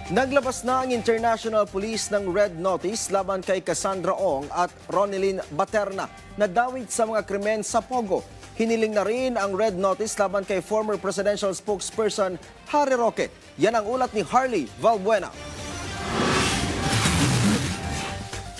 Naglabas na ang International Police ng Red Notice laban kay Cassandra Ong at Ronelyn Baterna na dawit sa mga krimen sa Pogo. Hiniling na rin ang Red Notice laban kay former presidential spokesperson Harry Roque. Yan ang ulat ni Harley Valbuena.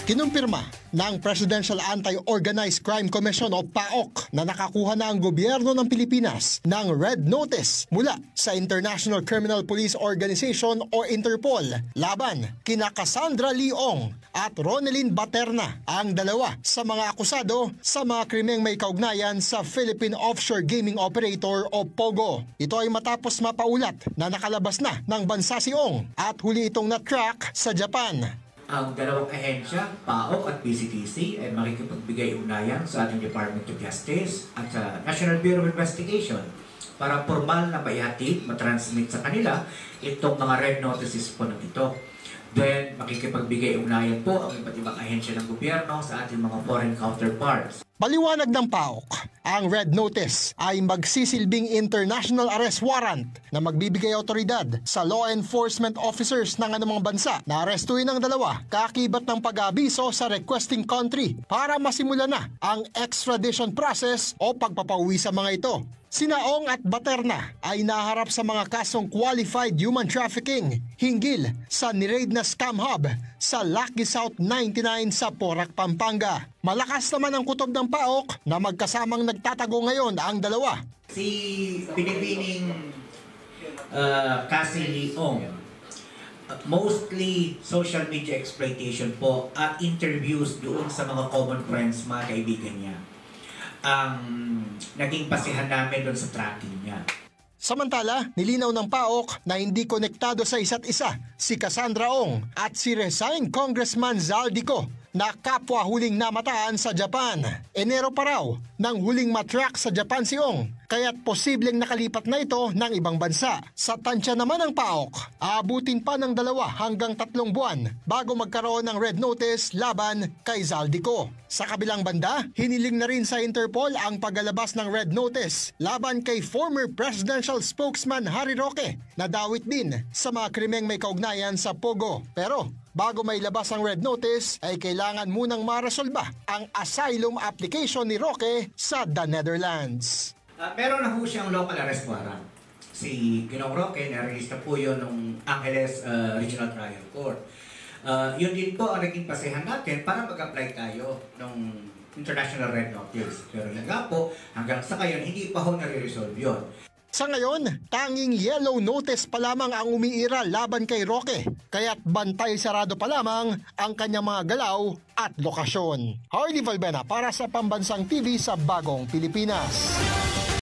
Kinumpirma ng Presidential Anti-Organized Crime Commission o PAOC na nakakuha na ang gobyerno ng Pilipinas ng Red Notice mula sa International Criminal Police Organization o Interpol laban kina Cassandra Ong at Ronelyn Baterna, ang dalawa sa mga akusado sa mga krimeng may kaugnayan sa Philippine Offshore Gaming Operator o POGO. Ito ay matapos mapaulat na nakalabas na ng bansa si Ong at huli itong na-track sa Japan. Ang dalawang ahensya, PAOC at PCTC, ay makikipagbigay-ugnayan sa ating Department of Justice at sa National Bureau of Investigation para formal na maihatid, matransmit sa kanila itong mga red notices po ng ito. Then, makikipagbigay-ugnayan po ang iba't ibang ahensya ng gobyerno sa ating mga foreign counterparts. Paliwanag ng PAOC, ang Red Notice ay magsisilbing international arrest warrant na magbibigay otoridad sa law enforcement officers ng anumang bansa na arestuin ang dalawa kaakibat ng pag-aabiso sa requesting country para masimula na ang extradition process o pagpapauwi sa mga ito. Sina Ong at Baterna ay naharap sa mga kasong qualified human trafficking hinggil sa niraid na scam hub sa Lucky South 99 sa Porac, Pampanga. Malakas naman ang kutob ng PAOC na magkasamang nagtatago ngayon ang dalawa. Si Pinipining Cassie Ong, mostly social media exploitation po at interviews doon sa mga common friends, mga kaibigan niya, ang naging pasihan namin doon sa tracking niya. Samantala, nilinaw ng PAOC na hindi konektado sa isa't isa si Cassandra Ong at si resigned Congressman Zaldico na kapwa huling namataan sa Japan. Enero pa raw nang huling matrack sa Japan si Ong, kaya't posibleng nakalipat na ito ng ibang bansa. Sa tansya naman ng PAOC, aabutin pa ng 2 hanggang 3 buwan bago magkaroon ng Red Notice laban kay Zaldico. Sa kabilang banda, hiniling na rin sa Interpol ang paglalabas ng Red Notice laban kay former presidential spokesman Harry Roque na dawit din sa mga krimeng may kaugnayan sa Pogo. Pero bago may labas ang Red Notice, ay kailangan munang maresolba ang asylum application ni Roque sa the Netherlands. Meron na po siyang local arrest warrant. Si Ginong Roque, na-release na po yun ng Angeles Regional Trial Court. Yun din po ang naging pasehan natin para mag-apply tayo ng International Red Notice. Pero yun nga po, hanggang sa ngayon, hindi pa ho nare-resolve yun. Sa ngayon, tanging yellow notice pa lamang ang umiiral laban kay Roque, kaya't bantay sarado pa lamang ang kanyang mga galaw at lokasyon. Harley Valbuena para sa Pambansang TV sa Bagong Pilipinas.